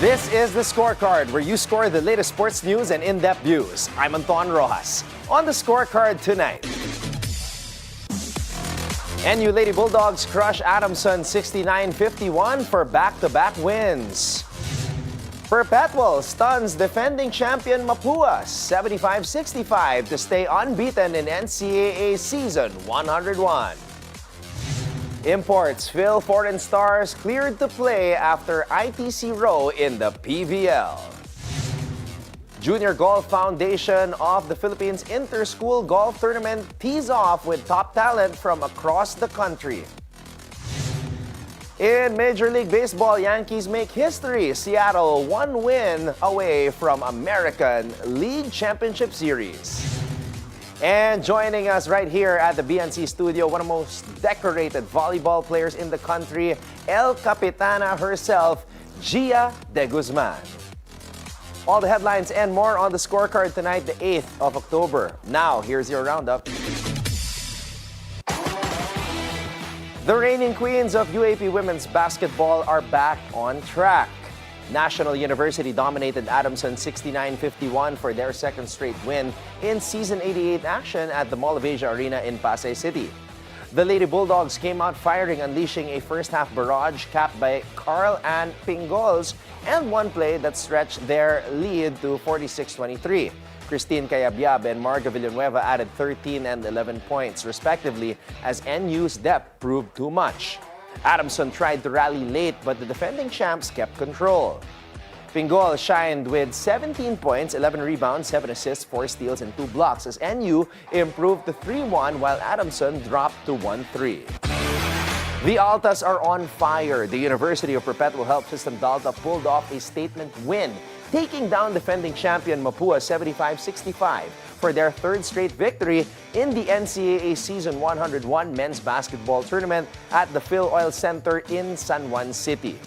This is the Scorecard, where you score the latest sports news and in-depth views. I'm Anton Roxas. On the Scorecard tonight, NU Lady Bulldogs crush Adamson 69-51 for back-to-back wins. Perpetual stuns defending champion Mapua 75-65 to stay unbeaten in NCAA Season 101. Imports Fil-foreign stars cleared to play after ITC row in the PVL. Junior Golf Foundation of the Philippines Inter-School Golf Tournament tees off with top talent from across the country. In Major League Baseball, Yankees make history. Seattle one win away from American League Championship Series. And joining us right here at the BNC studio, one of the most decorated volleyball players in the country, El Capitana herself, Jia De Guzman. All the headlines and more on the Scorecard tonight, the 8th of October. Now, here's your roundup. The reigning queens of UAP women's basketball are back on track. National University dominated Adamson 69-51 for their second straight win in Season 88 action at the Mall of Asia Arena in Pasay City. The Lady Bulldogs came out firing, unleashing a first-half barrage capped by Carl and Pingols and one play that stretched their lead to 46-23. Christine Cayabyab and Marga Villanueva added 13 and 11 points, respectively, as NU's depth proved too much. Adamson tried to rally late, but the defending champs kept control. Pingol shined with 17 points, 11 rebounds, 7 assists, 4 steals, and 2 blocks as NU improved to 3-1 while Adamson dropped to 1-3. The Altas are on fire. The University of Perpetual Health System Dalta pulled off a statement win, taking down defending champion Mapua 75-65 for their third straight victory in the NCAA Season 101 men's basketball tournament at the Fil-foreign Center in San Juan City.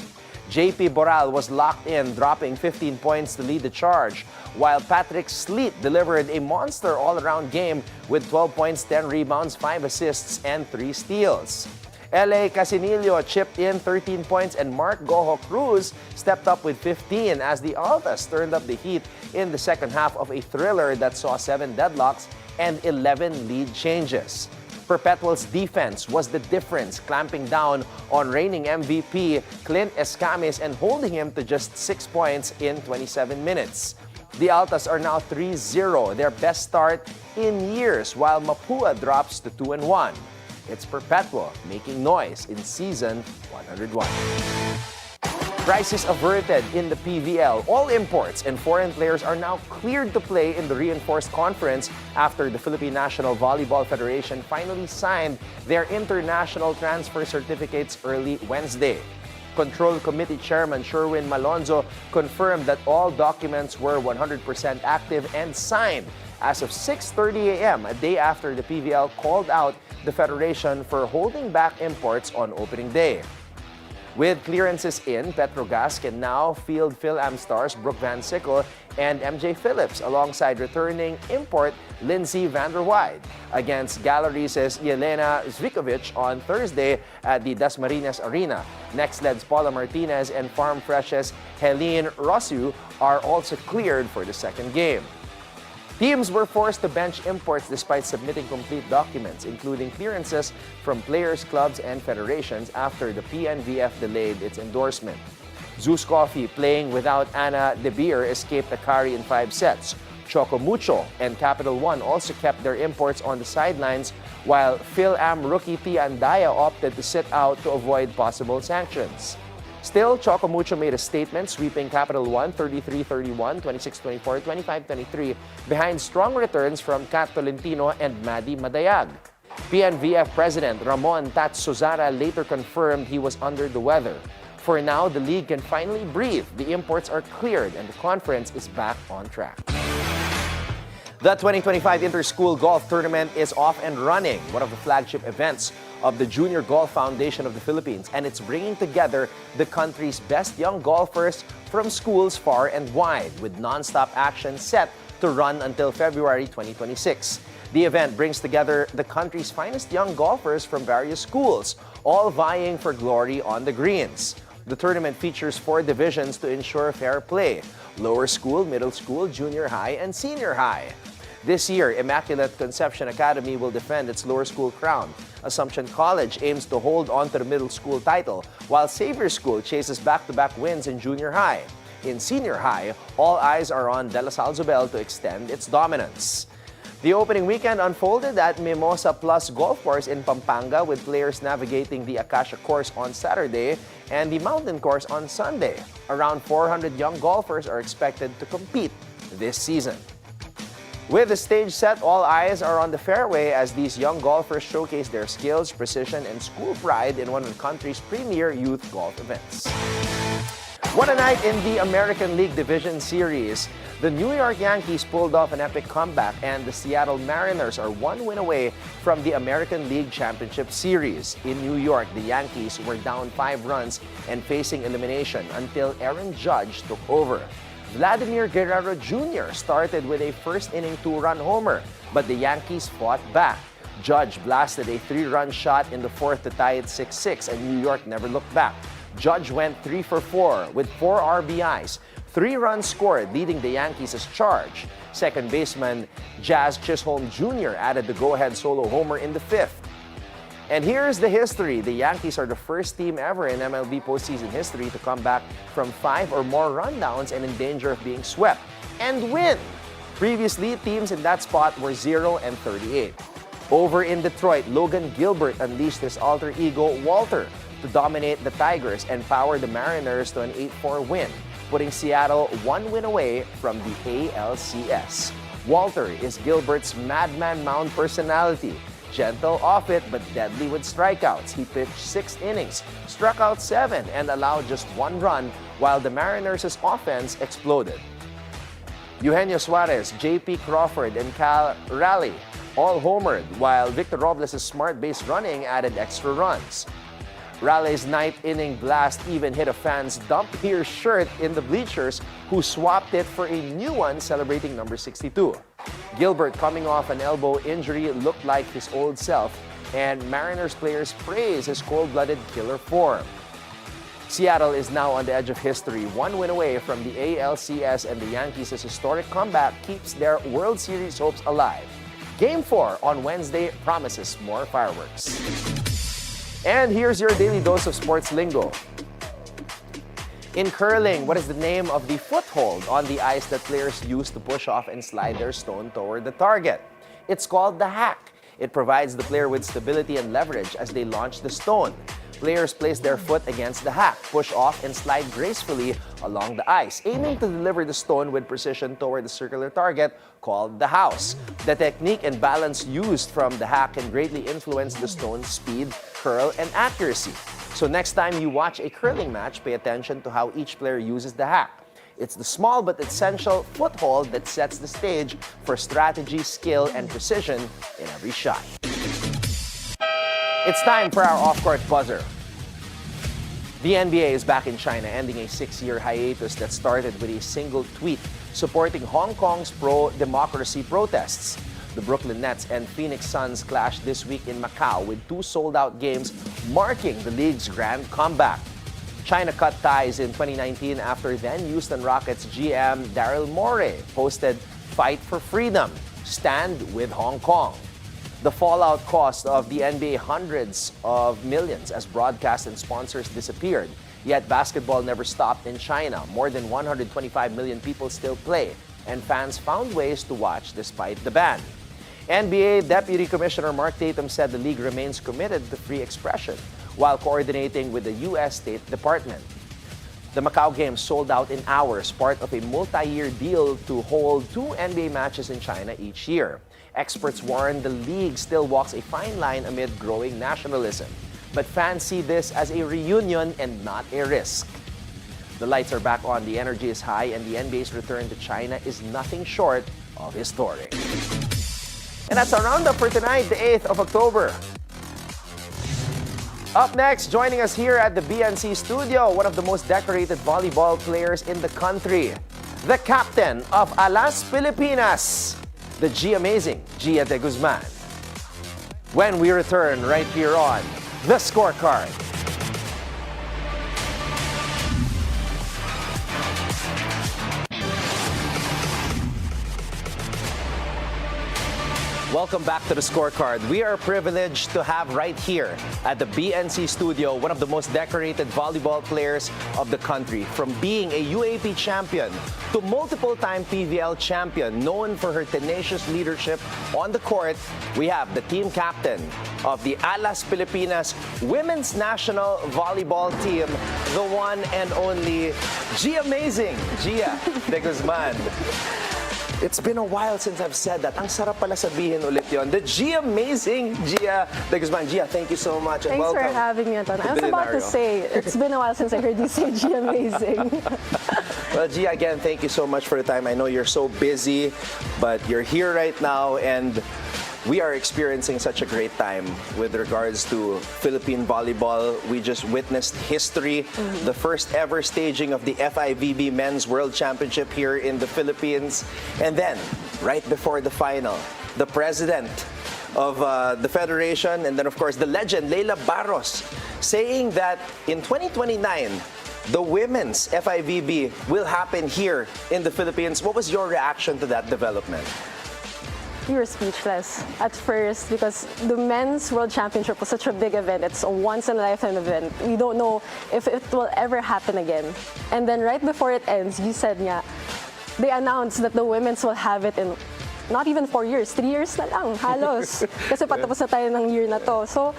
JP Boral was locked in, dropping 15 points to lead the charge, while Patrick Sleet delivered a monster all-around game with 12 points, 10 rebounds, 5 assists, and 3 steals. L.A. Casinillo chipped in 13 points and Mark Gojo Cruz stepped up with 15 as the Altas turned up the heat in the second half of a thriller that saw 7 deadlocks and 11 lead changes. Perpetual's defense was the difference, clamping down on reigning MVP Clint Escamis and holding him to just 6 points in 27 minutes. The Altas are now 3-0, their best start in years, while Mapua drops to 2-1. It's Perpetual making noise in Season 101. Crisis averted in the PVL. All imports and foreign players are now cleared to play in the reinforced conference after the Philippine National Volleyball Federation finally signed their international transfer certificates early Wednesday. Control Committee Chairman Sherwin Malonzo confirmed that all documents were 100% active and signed as of 6:30 a.m., a day after the PVL called out the Federation for holding back imports on opening day. With clearances in, Petrogas can now field Phil-Am stars Brooke Van Sickle and MJ Phillips alongside returning import Lindsay Vanderweide against Galleries' Yelena Zvikovic on Thursday at the Dasmariñas Arena. Next-Led's Paula Martinez and Farm Fresh's Helene Rosu are also cleared for the second game. Teams were forced to bench imports despite submitting complete documents, including clearances from players, clubs, and federations after the PNVF delayed its endorsement. Zeus Coffee, playing without Anna De Beer, escaped Akari in 5 sets. Choco Mucho and Capital One also kept their imports on the sidelines, while Phil-Am rookie Tia Andaya opted to sit out to avoid possible sanctions. Still, Choco Mucho made a statement, sweeping Capital One 33-31, 26-24, 25-23 behind strong returns from Kat Tolentino and Maddie Madayag. PNVF President Ramon Tat Sozara later confirmed he was under the weather. For now, the league can finally breathe. The imports are cleared and the conference is back on track. The 2025 Inter-School Golf Tournament is off and running, one of the flagship events of the Junior Golf Foundation of the Philippines, and it's bringing together the country's best young golfers from schools far and wide, with non-stop action set to run until February 2026. The event brings together the country's finest young golfers from various schools, all vying for glory on the greens. The tournament features 4 divisions to ensure fair play: lower school, middle school, junior high, and senior high. This year, Immaculate Conception Academy will defend its lower school crown. Assumption College aims to hold on to the middle school title, while Xavier School chases back-to-back wins in junior high. In senior high, all eyes are on De La Salle Zobel to extend its dominance. The opening weekend unfolded at Mimosa Plus Golf Course in Pampanga, with players navigating the Acacia course on Saturday and the Mountain course on Sunday. Around 400 young golfers are expected to compete this season. With the stage set, all eyes are on the fairway as these young golfers showcase their skills, precision, and school pride in one of the country's premier youth golf events. What a night in the American League Division Series. The New York Yankees pulled off an epic comeback, and the Seattle Mariners are 1 win away from the American League Championship Series. In New York, the Yankees were down 5 runs and facing elimination until Aaron Judge took over. Vladimir Guerrero Jr. started with a first-inning 2-run homer, but the Yankees fought back. Judge blasted a 3-run shot in the 4th to tie it 6-6, and New York never looked back. Judge went 3 for 4 with 4 RBIs. 3 runs scored, leading the Yankees' charge. Second baseman Jazz Chisholm Jr. added the go-ahead solo homer in the 5th. And here's the history. The Yankees are the first team ever in MLB postseason history to come back from 5 or more rundowns and in danger of being swept and win. Previously, teams in that spot were 0-38. Over in Detroit, Logan Gilbert unleashed his alter ego, Walter, to dominate the Tigers and power the Mariners to an 8-4 win, putting Seattle 1 win away from the ALCS. Walter is Gilbert's madman mound personality. Gentle off it, but deadly with strikeouts. He pitched 6 innings, struck out 7, and allowed just 1 run, while the Mariners' offense exploded. Eugenio Suarez, J.P. Crawford, and Cal Raleigh all homered, while Victor Robles' smart base running added extra runs. Raleigh's 9th inning blast even hit a fan's dump here shirt in the bleachers, who swapped it for a new one celebrating number 62. Gilbert, coming off an elbow injury, looked like his old self, and Mariners players praise his cold-blooded killer form. Seattle is now on the edge of history, 1 win away from the ALCS, and the Yankees' historic comeback keeps their World Series hopes alive. Game 4 on Wednesday promises more fireworks. And here's your daily dose of sports lingo. In curling, what is the name of the foothold on the ice that players use to push off and slide their stone toward the target? It's called the hack. It provides the player with stability and leverage as they launch the stone. Players place their foot against the hack, push off, and slide gracefully along the ice, aiming to deliver the stone with precision toward the circular target called the house. The technique and balance used from the hack can greatly influence the stone's speed, curl, and accuracy. So next time you watch a curling match, pay attention to how each player uses the hack. It's the small but essential foothold that sets the stage for strategy, skill, and precision in every shot. It's time for our off-court buzzer. The NBA is back in China, ending a 6-year hiatus that started with a single tweet supporting Hong Kong's pro-democracy protests. The Brooklyn Nets and Phoenix Suns clashed this week in Macau with 2 sold-out games, marking the league's grand comeback. China cut ties in 2019 after then Houston Rockets GM Daryl Morey posted "Fight for Freedom, Stand with Hong Kong." The fallout cost of the NBA hundreds of millions as broadcast and sponsors disappeared. Yet basketball never stopped in China. More than 125 million people still play, and fans found ways to watch despite the ban. NBA Deputy Commissioner Mark Tatum said the league remains committed to free expression while coordinating with the U.S. State Department. The Macau Games sold out in hours, part of a multi-year deal to hold 2 NBA matches in China each year. Experts warn the league still walks a fine line amid growing nationalism. But fans see this as a reunion and not a risk. The lights are back on, the energy is high, and the NBA's return to China is nothing short of historic. And that's our roundup for tonight, the 8th of October. Up next, joining us here at the BNC studio, one of the most decorated volleyball players in the country, the captain of Alas Pilipinas, the G-Amazing Jia De Guzman. When we return right here on The Scorecard. Welcome back to the Scorecard. We are privileged to have right here at the BNC studio one of the most decorated volleyball players of the country. From being a UAP champion to multiple-time PVL champion, known for her tenacious leadership on the court, we have the team captain of the Alas Pilipinas women's national volleyball team, the one and only Jia De Guzman. It's been a while since I've said that. Ang sarap pala sabihin ulit yon. The Jia De Guzman. Jia, thank you so much and Thanks welcome. for having me, Anton. I was about to Bilyonaryo. say, it's been a while since I heard you say Jia. Well, Jia, again, thank you so much for the time. I know you're so busy, but you're here right now, and we are experiencing such a great time with regards to Philippine volleyball. We just witnessed history, the first ever staging of the FIVB Men's World Championship here in the Philippines. And then, right before the final, the president of the federation, and then of course the legend, Leila Barros, saying that in 2029, the women's FIVB will happen here in the Philippines. What was your reaction to that development? We were speechless at first because the men's world championship was such a big event. It's a once-in-a-lifetime event. We don't know if it will ever happen again. And then right before it ends, you said nga, they announced that the women's will have it in not even 4 years, 3 years na lang, halos. Kasi patapos na tayo ng year na to. So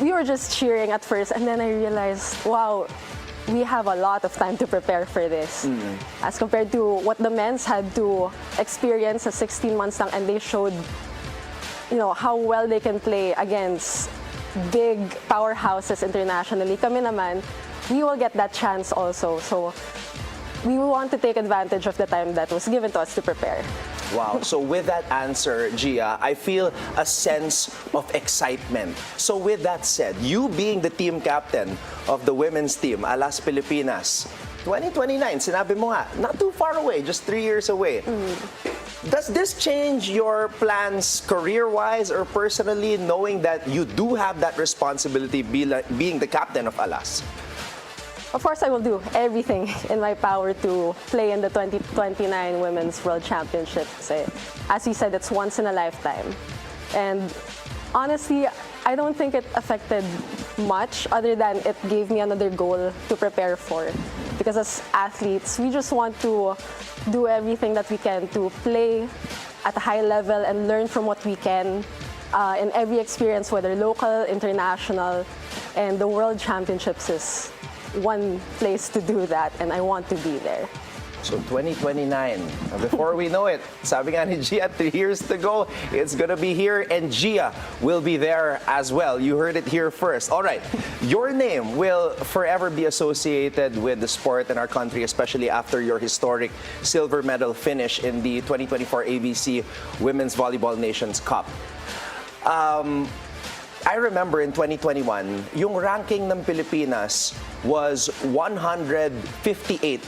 we were just cheering at first, and then I realized, wow, we have a lot of time to prepare for this. As compared to what the men's had to experience as 16 months lang, and they showed, how well they can play against big powerhouses internationally. Kami naman, we will get that chance also. So we want to take advantage of the time that was given to us to prepare. Wow. So with that answer, Jia, I feel a sense of excitement. So with that said, you being the team captain of the women's team, Alas Pilipinas, 2029, sinabi mo nga, not too far away, just 3 years away. Does this change your plans career-wise or personally, knowing that you do have that responsibility being the captain of Alas? Of course, I will do everything in my power to play in the 2029 Women's World Championship. As you said, it's once in a lifetime. And honestly, I don't think it affected much other than it gave me another goal to prepare for. Because as athletes, we just want to do everything that we can to play at a high level and learn from what we can in every experience, whether local, international, and the World Championships is one place to do that, and I want to be there. So 2029, before we know it, sabi nga ni Jia, 3 years to go, it's gonna be here, and Jia will be there as well. You heard it here first. All right, your name will forever be associated with the sport in our country, especially after your historic silver medal finish in the 2024 ABC Women's Volleyball Nations Cup. I remember in 2021, yung ranking ng Pilipinas was 158,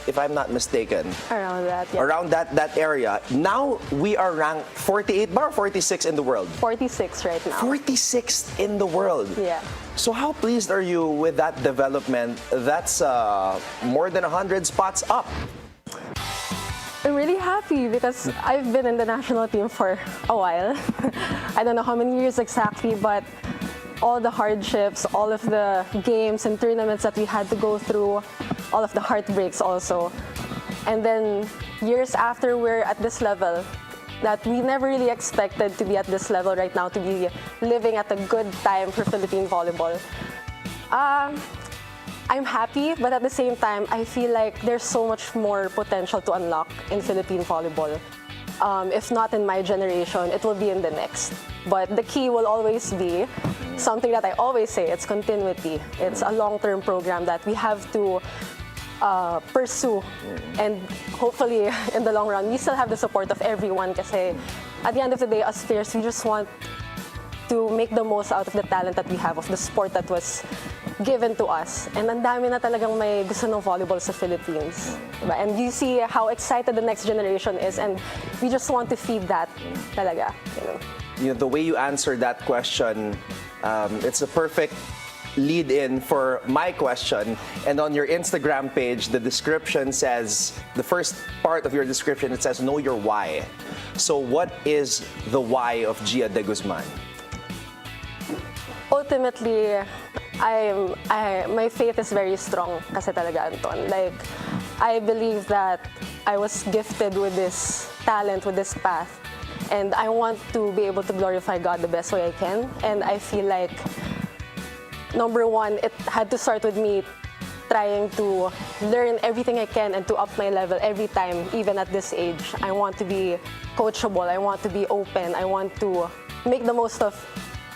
if I'm not mistaken. Around that, yeah. Around that area. Now, we are ranked 48 or 46 in the world? 46 right now. 46th in the world. Yeah. So how pleased are you with that development? That's more than 100 spots up. I'm really happy because I've been in the national team for a while. I don't know how many years exactly, but all the hardships, all of the games and tournaments that we had to go through, all of the heartbreaks also. And then years after we're at this level, that we never really expected to be at this level right now, to be living at a good time for Philippine volleyball. I'm happy, but at the same time, I feel like there's so much more potential to unlock in Philippine volleyball. If not in my generation, it will be in the next. But the key will always be something that I always say, it's continuity. It's a long-term program that we have to pursue. And hopefully, in the long run, we still have the support of everyone kasi at the end of the day, us players, we just want to make the most out of the talent that we have, of the sport that was given to us. And ang dami na talagang may gusto ng volleyball sa Philippines. Diba? And you see how excited the next generation is, and we just want to feed that talaga. The way you answered that question, it's a perfect lead-in for my question. And on your Instagram page, the description says, the first part of your description, it says, know your why. So what is the why of Jia De Guzman? Ultimately, my faith is very strong kasi talaga, Anton. Like, I believe that I was gifted with this talent, with this path, and I want to be able to glorify God the best way I can. And I feel like, number one, it had to start with me trying to learn everything I can and to up my level every time, even at this age. I want to be coachable, I want to be open, I want to make the most of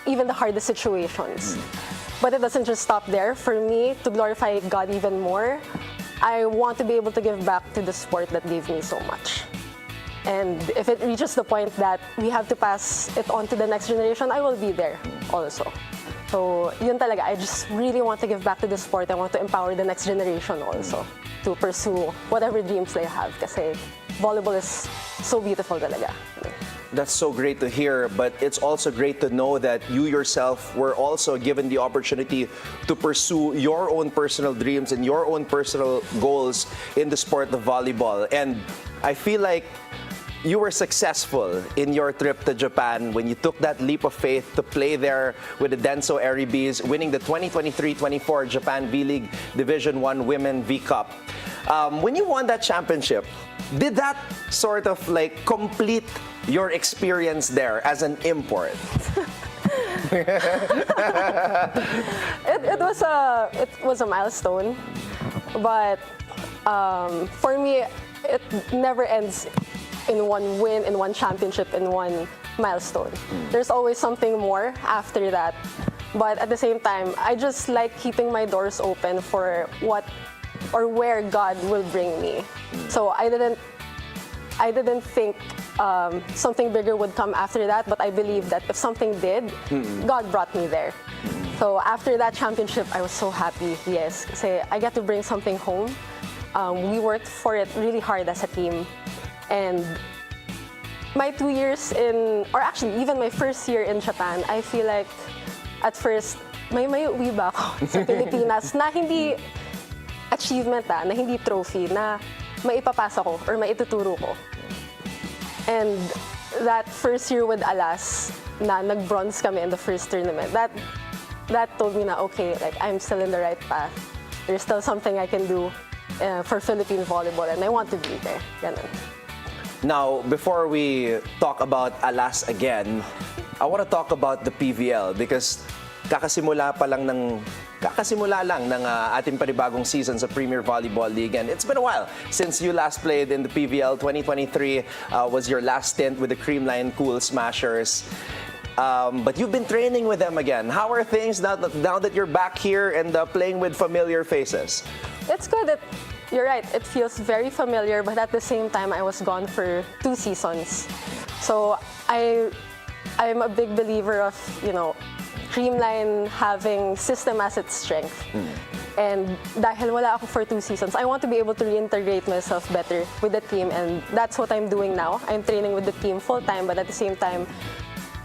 even the hardest situations. But it doesn't just stop there. For me, to glorify God even more, I want to be able to give back to the sport that gave me so much. And if it reaches the point that we have to pass it on to the next generation, I will be there also. So yun talaga, I just really want to give back to the sport. I want to empower the next generation also to pursue whatever dreams they have. Kasi volleyball is so beautiful talaga. That's so great to hear, but it's also great to know that you yourself were also given the opportunity to pursue your own personal dreams and your own personal goals in the sport of volleyball. And I feel like you were successful in your trip to Japan when you took that leap of faith to play there with the Denso Eribis, winning the 2023-24 Japan V-League Division I Women V-Cup. When you won that championship, did that sort of like complete your experience there as an import? It was a milestone, but for me, it never ends in one win, in one championship, in one milestone. There's always something more after that. But at the same time, I just like keeping my doors open for what or where God will bring me. So I didn't think something bigger would come after that, but I believe that if something did, God brought me there. So after that championship, I was so happy, yes. Kasi I got to bring something home. We worked for it really hard as a team. And my 2 years or actually even my first year in Japan, I feel like at first, may uwi ba ako sa Pilipinas na hindi achievement na hindi trophy, na maipapasa ko or maituturo ko. And that first year with Alas, na nag-bronze kami in the first tournament, that told me na, okay, like I'm still in the right path. There's still something I can do for Philippine volleyball, and I want to be there. Ganun. Now, before we talk about Alas again, I want to talk about the PVL because kakasimula lang ng ating panibagong season sa Premier Volleyball League, and it's been a while since you last played in the PVL. 2023 was your last stint with the Creamline Cool Smashers. But you've been training with them again. How are things now that you're back here and playing with familiar faces? It's good. You're right, it feels very familiar, but at the same time, I was gone for 2 seasons. So I'm a big believer of, Creamline having system as its strength. And dahil wala ako for 2 seasons, I want to be able to reintegrate myself better with the team, and that's what I'm doing now. I'm training with the team full-time, but at the same time,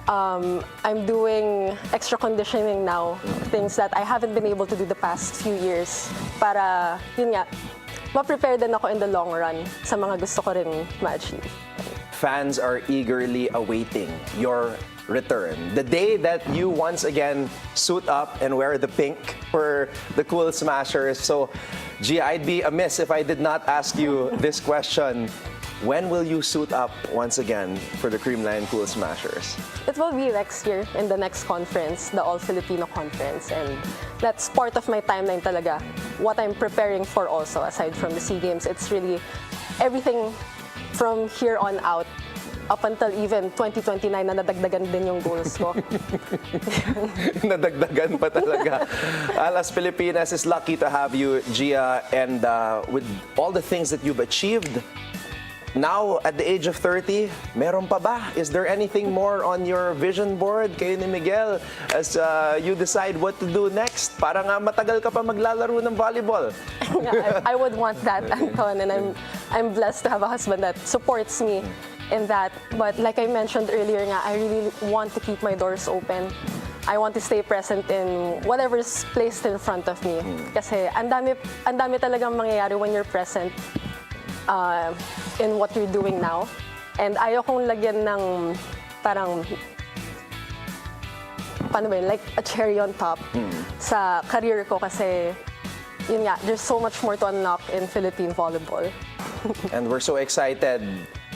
I'm doing extra conditioning now, things that I haven't been able to do the past few years para, yun nga, ma-prepare din ako in the long run sa mga gusto ko rin ma-achieve. Fans are eagerly awaiting your return. The day that you once again suit up and wear the pink for the Cool Smashers. So, Gia, I'd be amiss if I did not ask you this question. When will you suit up once again for the Creamline Cool Smashers? It will be next year in the next conference, the All-Filipino Conference. And that's part of my timeline talaga. What I'm preparing for also, aside from the SEA Games, it's really everything from here on out, up until even 2029 na nadagdagan din yung goals ko. Nadagdagan pa talaga. Alas Pilipinas is lucky to have you, Gia, and with all the things that you've achieved, now, at the age of 30, meron pa ba? Is there anything more on your vision board kayo ni Miguel as you decide what to do next? Para nga matagal ka pa maglalaro ng volleyball. Yeah, I would want that, Anton, and I'm blessed to have a husband that supports me in that. But like I mentioned earlier nga, I really want to keep my doors open. I want to stay present in whatever's placed in front of me. Kasi ang dami talagang mangyayari when you're present in what you're doing now. And ayokong lagyan ng parang, paano ba yun, like a cherry on top sa career ko kasi, yun nga, there's so much more to unlock in Philippine volleyball. And we're so excited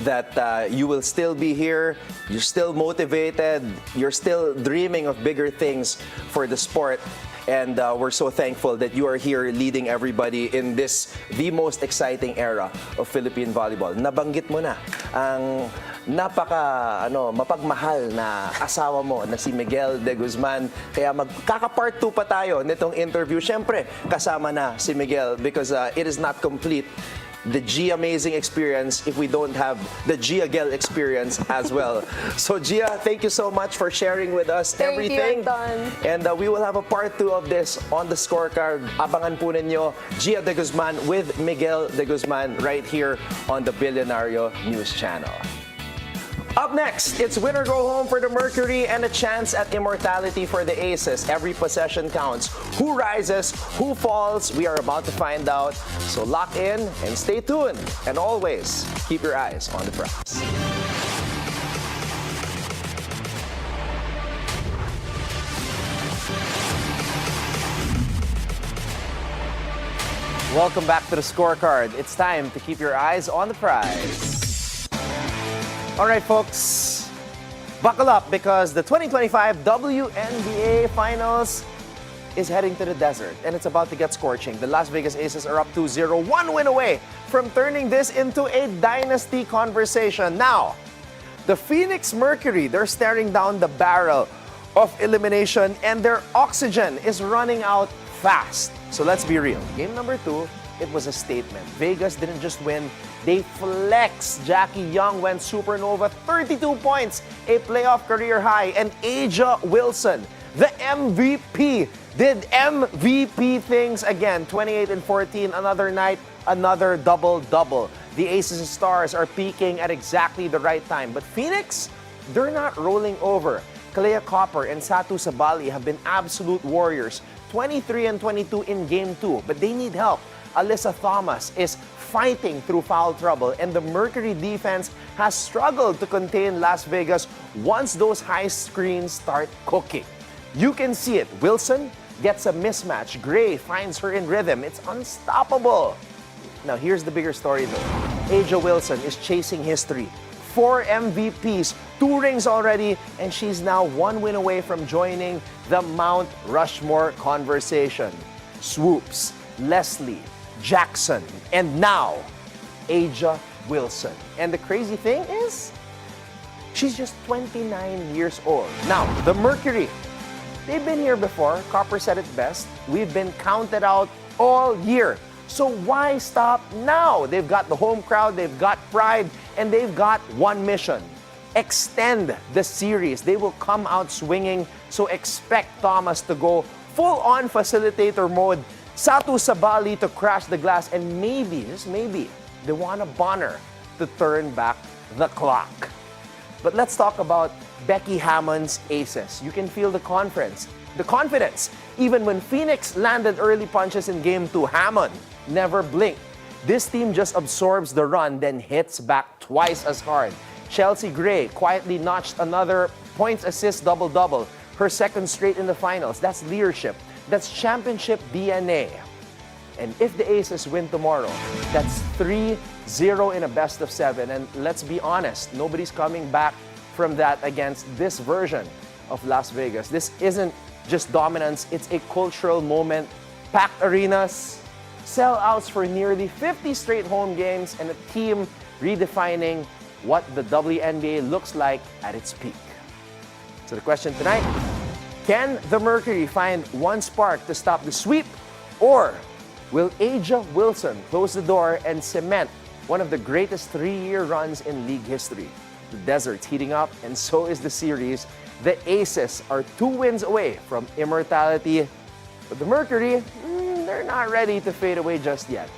that you will still be here, you're still motivated, you're still dreaming of bigger things for the sport. And we're so thankful that you are here leading everybody in this, the most exciting era of Philippine volleyball. Nabanggit mo na ang mapagmahal na asawa mo na si Miguel De Guzman. Kaya magkaka-part 2 pa tayo nitong interview. Siyempre, kasama na si Miguel because it is not complete, the G Amazing experience, if we don't have the Gia Gel experience as well. So Gia, thank you so much for sharing with us everything. Thank you, Anton. And we will have a part 2 of this on the scorecard. Abangan po ninyo Jia De Guzman with Miguel De Guzman right here on the Bilyonaryo News Channel. Up next, it's win or go home for the Mercury and a chance at immortality for the Aces. Every possession counts. Who rises, who falls, we are about to find out. So lock in and stay tuned. And always, keep your eyes on the prize. Welcome back to the scorecard. It's time to keep your eyes on the prize. All right, folks, buckle up because the 2025 WNBA Finals is heading to the desert and it's about to get scorching. The Las Vegas Aces are up 2-0, one win away from turning this into a dynasty conversation. Now, the Phoenix Mercury, they're staring down the barrel of elimination and their oxygen is running out fast. So let's be real. Game number 2, it was a statement. Vegas didn't just win, they flexed. Jackie Young went supernova, 32 points, a playoff career high. And Aja Wilson, the MVP, did MVP things again. 28 and 14, another night, another double-double. The Aces stars are peaking at exactly the right time. But Phoenix, they're not rolling over. Kalea Copper and Satu Sabali have been absolute warriors. 23 and 22 in Game 2, but they need help. Alyssa Thomas is fighting through foul trouble, and the Mercury defense has struggled to contain Las Vegas once those high screens start cooking. You can see it. Wilson gets a mismatch. Gray finds her in rhythm. It's unstoppable. Now, here's the bigger story, though. Aja Wilson is chasing history. 4 MVPs, 2 rings already, and she's now 1 win away from joining the Mount Rushmore conversation. Swoops, Leslie, Jackson, and now Aja Wilson. And the crazy thing is, she's just 29 years old. Now, the Mercury, they've been here before. Copper said it best. We've been counted out all year. So why stop now? They've got the home crowd, they've got pride, and they've got one mission. Extend the series. They will come out swinging, so expect Thomas to go full-on facilitator mode, Satu Sabali to crash the glass, and maybe, just maybe, Dewana Bonner to turn back the clock. But let's talk about Becky Hammond's Aces. You can feel the confidence. Even when Phoenix landed early punches in Game 2, Hammond never blinked. This team just absorbs the run, then hits back twice as hard. Chelsea Gray quietly notched another points, assist, double-double. Her second straight in the finals. That's leadership. That's championship DNA. And if the Aces win tomorrow, that's 3-0 in a best of 7. And let's be honest, nobody's coming back from that against this version of Las Vegas. This isn't just dominance, it's a cultural moment. Packed arenas, sellouts for nearly 50 straight home games, and a team redefining what the WNBA looks like at its peak. So the question tonight, can the Mercury find one spark to stop the sweep? Or will Aja Wilson close the door and cement one of the greatest 3-year runs in league history? The desert's heating up, and so is the series. The Aces are 2 wins away from immortality. But the Mercury, they're not ready to fade away just yet.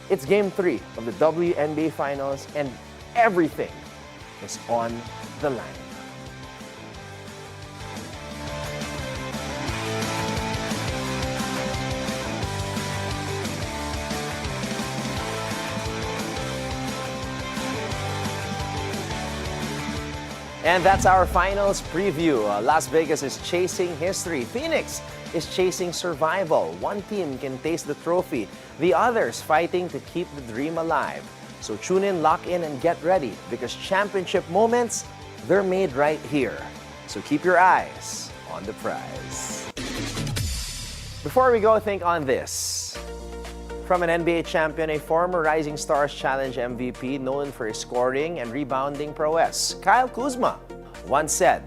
It's Game 3 of the WNBA Finals, and everything is on the line. And that's our finals preview. Las Vegas is chasing history. Phoenix is chasing survival. One team can taste the trophy. The others fighting to keep the dream alive. So tune in, lock in, and get ready because championship moments, they're made right here. So keep your eyes on the prize. Before we go, think on this. From an NBA champion, a former Rising Stars Challenge MVP known for his scoring and rebounding prowess, Kyle Kuzma, once said,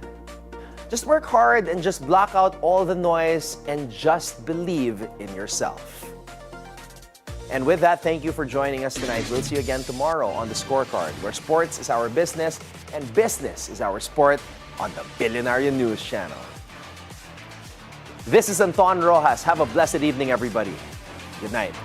"Just work hard and just block out all the noise and just believe in yourself." And with that, thank you for joining us tonight. We'll see you again tomorrow on The Scorecard, where sports is our business and business is our sport on the Bilyonaryo News Channel. This is Anton Roxas. Have a blessed evening, everybody. Good night.